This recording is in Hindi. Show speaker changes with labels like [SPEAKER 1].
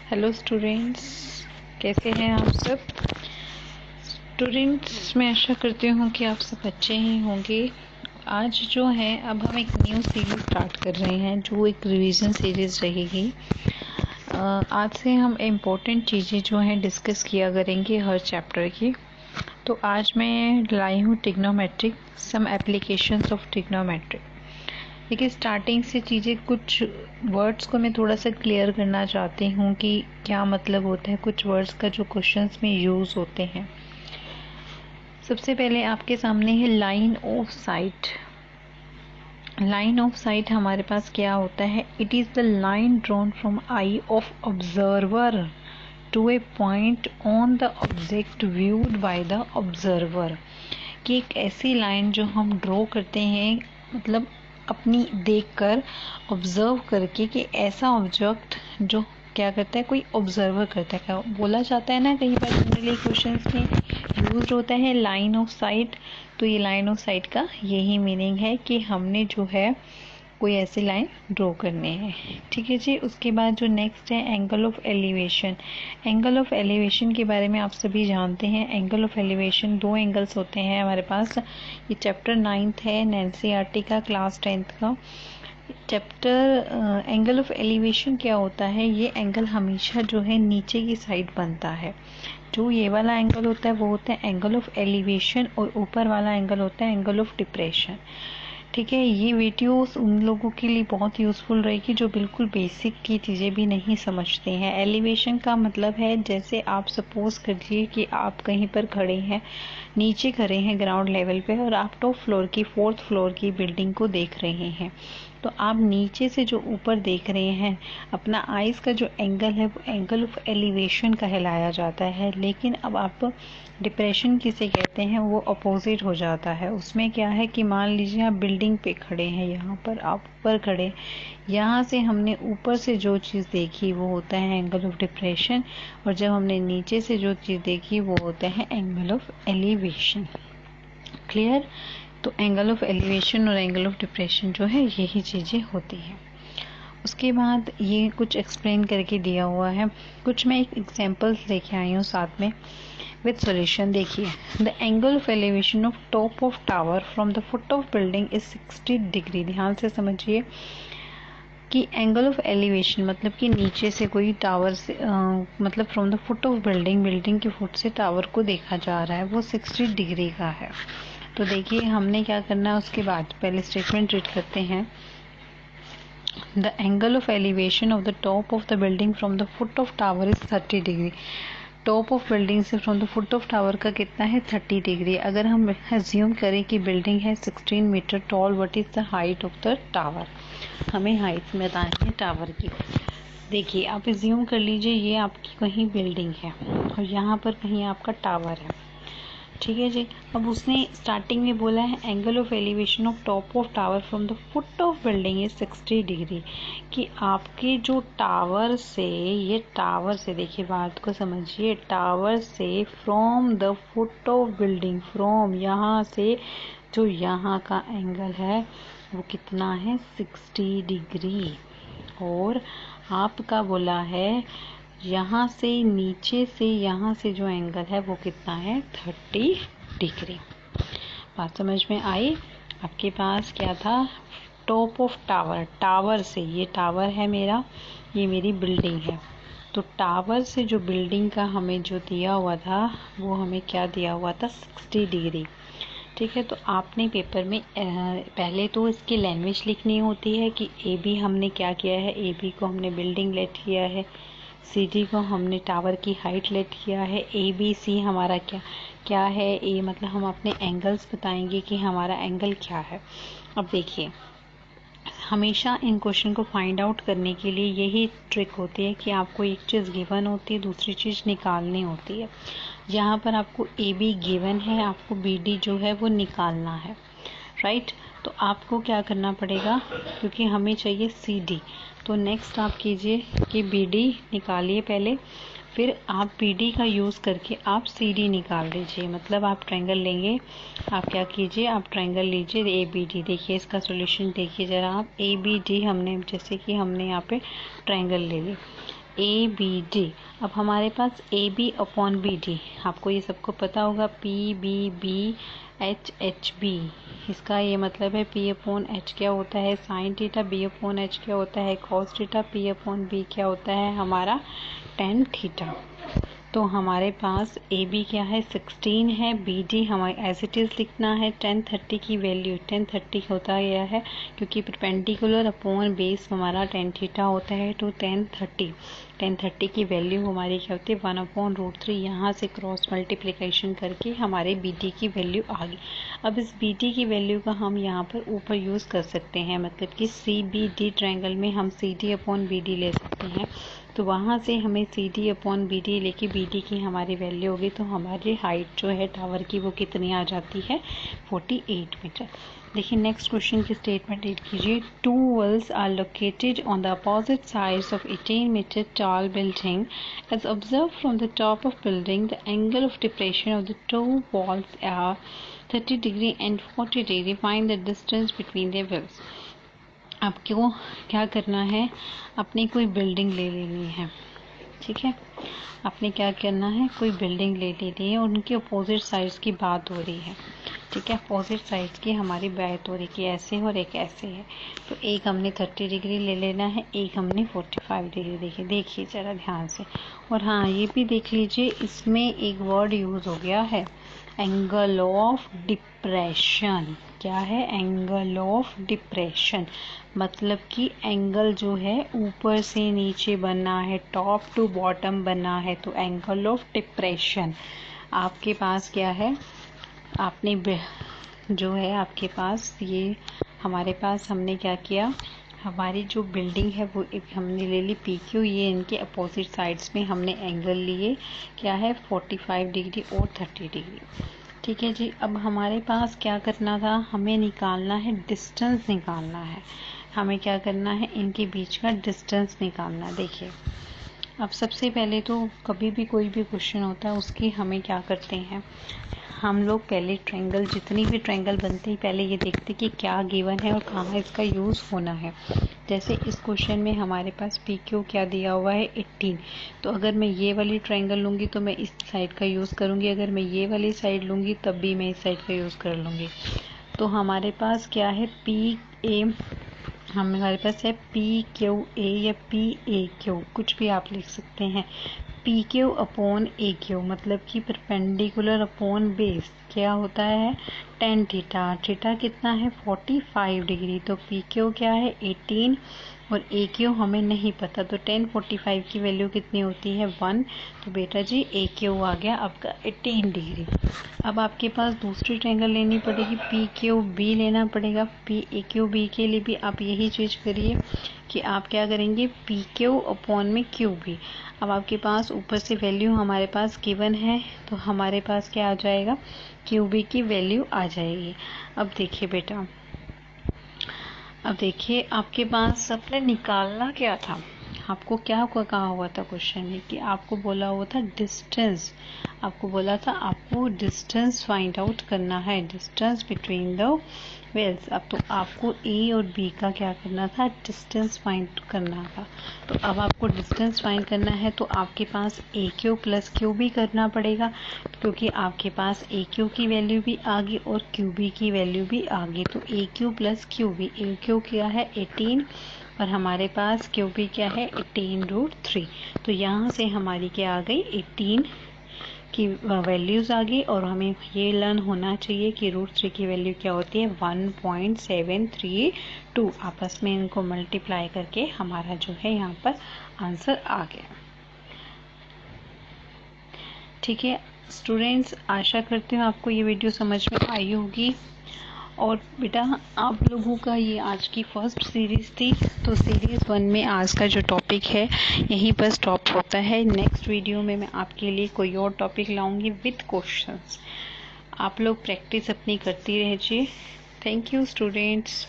[SPEAKER 1] हेलो स्टूडेंट्स, कैसे हैं आप सब स्टूडेंट्स। मैं आशा करती हूँ कि आप सब अच्छे ही होंगे। आज जो है अब हम एक न्यू सीरीज स्टार्ट कर रहे हैं जो एक रिवीजन सीरीज रहेगी। आज से हम इम्पोर्टेंट चीज़ें जो हैं डिस्कस किया करेंगे हर चैप्टर की। तो आज मैं लाई हूँ trigonometric, some applications of trigonometric. देखिए, स्टार्टिंग से चीज़ें कुछ वर्ड्स को मैं थोड़ा सा क्लियर करना चाहती हूँ कि क्या मतलब होता है कुछ वर्ड्स का जो क्वेश्चंस में यूज़ होते हैं। सबसे पहले आपके सामने है line of sight. Line of sight हमारे पास क्या होता है? It is the line drawn from eye of observer to a point on the object viewed by the observer. कि एक ऐसी लाइन जो हम ड्रॉ करते हैं, मतलब अपनी देखकर, ऑब्जर्व करके, कि ऐसा ऑब्जेक्ट जो क्या करता है, कोई ऑब्जर्वर करता है। क्या बोला जाता है ना, कई बार जनरली क्वेश्चंस में यूज होता है लाइन ऑफ साइट। तो ये लाइन ऑफ साइट का यही मीनिंग है कि हमने जो है कोई ऐसी लाइन ड्रॉ करनी है। ठीक है जी। उसके बाद जो नेक्स्ट है angle of elevation. Angle of elevation के बारे में आप सभी जानते हैं। एंगल ऑफ एलिवेशन दो एंगल्स होते हैं हमारे पास। ये चैप्टर 9th है एनसीईआरटी का, क्लास 10th का चैप्टर। एंगल ऑफ एलिवेशन क्या होता है? ये एंगल हमेशा जो है नीचे की साइड बनता है। जो ये वाला एंगल होता है वो होता है एंगल ऑफ एलिवेशन, और ऊपर वाला एंगल होता है एंगल ऑफ डिप्रेशन। ठीक है। ये वीडियोस उन लोगों के लिए बहुत यूज़फुल रहेगी जो बिल्कुल बेसिक की चीज़ें भी नहीं समझते हैं। एलिवेशन का मतलब है, जैसे आप सपोज करिए कि आप कहीं पर खड़े हैं, नीचे खड़े हैं ग्राउंड लेवल पे, और आप टॉप फ्लोर की, 4th फ्लोर की बिल्डिंग को देख रहे हैं। तो आप नीचे से जो ऊपर देख रहे हैं, अपना आइज़ का जो एंगल है वो एंगल ऑफ एलिवेशन कहलाया जाता है। लेकिन अब आप डिप्रेशन किसे कहते हैं, वो अपोजिट हो जाता है। उसमें क्या है कि मान लीजिए आप बिल्डिंग पे खड़े हैं, यहाँ पर आप ऊपर खड़े, यहाँ से हमने ऊपर से जो चीज़ देखी वो होता है एंगल ऑफ डिप्रेशन, और जब हमने नीचे से जो चीज़ देखी वो होता है एंगल ऑफ एलिवेशन। क्लियर? तो एंगल ऑफ एलिवेशन और एंगल ऑफ डिप्रेशन जो है यही चीज़ें होती हैं। उसके बाद ये कुछ एक्सप्लेन करके दिया हुआ है। कुछ मैं एक एग्जांपल्स लेके आई हूँ साथ में विद सॉल्यूशन। देखिए, the angle of elevation of top of tower from the foot of building is 60 degree. ध्यान से समझिए कि एंगल ऑफ एलिवेशन मतलब कि नीचे से कोई टावर से मतलब from the foot of building, building के फुट से टावर को देखा जा रहा है, वो 60 डिग्री का है। तो देखिए हमने क्या करना है, उसके बाद पहले स्टेटमेंट रीड करते हैं। The angle of elevation of the top of the building from the foot of tower is 30 degree. Top of building से from the foot of tower का कितना है? 30 डिग्री। अगर हम एज्यूम करें कि बिल्डिंग है 16 metre tall, what is the height of the tower? हमें हाइट बतानी है टावर की। देखिए, आप एज्यूम कर लीजिए ये आपकी कहीं बिल्डिंग है और यहाँ पर कहीं आपका टावर है। ठीक है जी। अब उसने स्टार्टिंग में बोला है angle of elevation of top of tower from the foot of building is 60 degree. कि आपके जो टावर से, ये टावर से, देखिए बात को समझिए, टावर से from the foot of building, from यहाँ से जो यहाँ का एंगल है वो कितना है? 60 डिग्री। और आपका बोला है यहाँ से नीचे से, यहाँ से जो एंगल है वो कितना है? 30 डिग्री। बात समझ में आई? आपके पास क्या था? टॉप ऑफ टावर, टावर से, ये टावर है मेरा, ये मेरी बिल्डिंग है। तो टावर से जो बिल्डिंग का हमें जो दिया हुआ था वो हमें क्या दिया हुआ था? 60 डिग्री। ठीक है। तो आपने पेपर में पहले तो इसकी लैंग्वेज लिखनी होती है कि ए बी हमने क्या किया है, ए बी को हमने बिल्डिंग लेट किया है, सी डी को हमने टावर की हाइट लेट किया है, ए बी सी हमारा क्या क्या है, ए मतलब हम अपने एंगल्स बताएंगे कि हमारा एंगल क्या है। अब देखिए, हमेशा इन क्वेश्चन को फाइंड आउट करने के लिए यही ट्रिक होती है कि आपको एक चीज़ गिवन होती है, दूसरी चीज़ निकालनी होती है। यहाँ पर आपको ए बी गिवन है, आपको बी डी जो है वो निकालना है, राइट? तो आपको क्या करना पड़ेगा, क्योंकि हमें चाहिए सी डी। तो नेक्स्ट आप कीजिए कि बी डी निकालिए पहले, फिर आप बी डी का यूज़ करके आप सी डी निकाल दीजिए। मतलब आप ट्रायंगल लेंगे, आप क्या कीजिए, आप ट्रायंगल लीजिए ए बी डी। देखिए इसका सॉल्यूशन देखिए ज़रा आप। ए बी डी हमने, जैसे कि हमने यहाँ पे ट्रायंगल ले लिया, ए बी डी। अब हमारे पास A B upon B D, आपको ये सबको पता होगा, P B B H H B. इसका ये मतलब है पी अपॉन एच क्या होता है sine theta, b upon h क्या होता है cos theta, p upon b क्या होता है हमारा टेन थीटा। तो हमारे पास ए बी क्या है 16 है, बी डी हमारे एज इट इज़ लिखना है 1030 की वैल्यू 1030 होता गया है क्योंकि परपेंडिकुलर अपॉन बेस हमारा टेन थीटा होता है। तो 1030 की वैल्यू हमारी क्या होती है 1/√3। यहाँ से क्रॉस मल्टीप्लिकेशन करके हमारे बी डी की वैल्यू आ गई। अब इस बी डी की वैल्यू का हम यहाँ पर ऊपर यूज़ कर सकते हैं, मतलब कि सी बी डी ट्रायंगल में हम C D upon B D ले सकते हैं। तो वहाँ से हमें C D upon B D लेके बी डी की हमारी वैल्यू होगी। तो हमारी हाइट जो है टावर की वो कितनी आ जाती है 48 मीटर। देखिए नेक्स्ट क्वेश्चन की स्टेटमेंट रीड कीजिए। 2 wells are located on the opposite sides of 18 metre tall building. As observed from the top of building, the angle of depression of the 2 walls are 30 degree and 40 degree. Find the distance between their wells. आपको क्या करना है, अपनी कोई बिल्डिंग ले लेनी है, ठीक है। आपने क्या करना है, कोई बिल्डिंग ले लेनी है और उनकी अपोजिट साइड्स की बात हो रही है, ठीक है। अपोजिट साइड्स की हमारी बात हो रही है कि ऐसे और एक ऐसे है। तो एक हमने 30 डिग्री ले लेना है, एक हमने 45 डिग्री। देखिए ज़रा ध्यान से। और हाँ ये भी देख लीजिए, इसमें एक वर्ड यूज़ हो गया है एंगल ऑफ डिप्रेशन। क्या है, एंगल ऑफ डिप्रेशन, मतलब कि एंगल जो है ऊपर से नीचे बनना है, टॉप टू बॉटम बनना है। तो एंगल ऑफ डिप्रेशन आपके पास क्या है, आपने जो है आपके पास ये हमारे पास हमने क्या किया, हमारी जो बिल्डिंग है वो एक हमने ले ली पी क्यू, ये इनके अपोजिट साइड्स में हमने एंगल लिए क्या है 45 डिग्री और 30 डिग्री, ठीक है जी। अब हमारे पास क्या करना था, हमें निकालना है डिस्टेंस निकालना है, हमें क्या करना है इनके बीच का डिस्टेंस निकालना। देखिए अब सबसे पहले तो कभी भी कोई भी क्वेश्चन होता है उसकी हमें क्या करते हैं, हम लोग पहले ट्रायंगल, जितनी भी ट्रायंगल बनते हैं पहले ये देखते कि क्या गिवन है और कहाँ इसका यूज़ होना है। जैसे इस क्वेश्चन में हमारे पास पी क्यू क्या दिया हुआ है 18, तो अगर मैं ये वाली ट्रायंगल लूँगी तो मैं इस साइड का यूज़ करूँगी, अगर मैं ये वाली साइड लूँगी तब भी मैं इस साइड का यूज़ कर लूँगी। तो हमारे पास क्या है पी ए, हमारे पास है पी क्यू ए या पी ए क्यू, कुछ भी आप लिख सकते हैं। पी क्यू अपॉन ए क्यू मतलब कि परपेंडिकुलर अपॉन बेस क्या होता है टेन थीटा, थीटा कितना है 45 डिग्री। तो पी क्यू क्या है 18 और ए क्यू हमें नहीं पता, तो 1045 की वैल्यू कितनी होती है 1। तो बेटा जी ए क्यू आ गया आपका 18 डिग्री। अब आपके पास दूसरी ट्रायंगल लेनी पड़ेगी, पी क्यू बी लेना पड़ेगा। पी ए क्यू बी के लिए भी आप यही चीज़ करिए कि आप क्या करेंगे पी क्यू अपॉन में क्यू बी। अब आपके पास ऊपर से वैल्यू हमारे पास गिवन है, तो हमारे पास क्या आ जाएगा क्यू बी की वैल्यू आ जाएगी। अब देखिए बेटा, अब देखिए आपके पास सबने निकालना क्या था, आपको क्या कहा हुआ था क्वेश्चन में कि आपको बोला हुआ था डिस्टेंस, आपको बोला था आपको डिस्टेंस फाइंड आउट करना है, डिस्टेंस बिटवीन द वेल्स। अब तो आपको ए और बी का क्या करना था डिस्टेंस फाइंड करना था। तो अब आपको डिस्टेंस फाइंड करना है तो आपके पास ए क्यू प्लस क्यू बी करना पड़ेगा, क्योंकि आपके पास ए क्यू की वैल्यू भी आ गई और क्यू बी की वैल्यू भी आ गई। तो ए क्यू प्लस क्यू बी, ए क्यू क्या है 18 और हमारे पास क्यू बी क्या है 18√3। तो यहाँ से हमारी क्या आ गई 18 की वैल्यूज़ आ गई और हमें ये लर्न होना चाहिए कि √3 की वैल्यू क्या होती है 1.732। आपस में इनको मल्टीप्लाई करके हमारा जो है यहाँ पर आंसर आ गया। ठीक है स्टूडेंट्स, आशा करती हूँ आपको ये वीडियो समझ में आई होगी। और बेटा आप लोगों का ये आज की फर्स्ट सीरीज़ थी, तो सीरीज़ 1 में आज का जो टॉपिक है यहीं पर स्टॉप होता है। नेक्स्ट वीडियो में मैं आपके लिए कोई और टॉपिक लाऊंगी विद क्वेश्चंस। आप लोग प्रैक्टिस अपनी करती रहिए। Thank you students.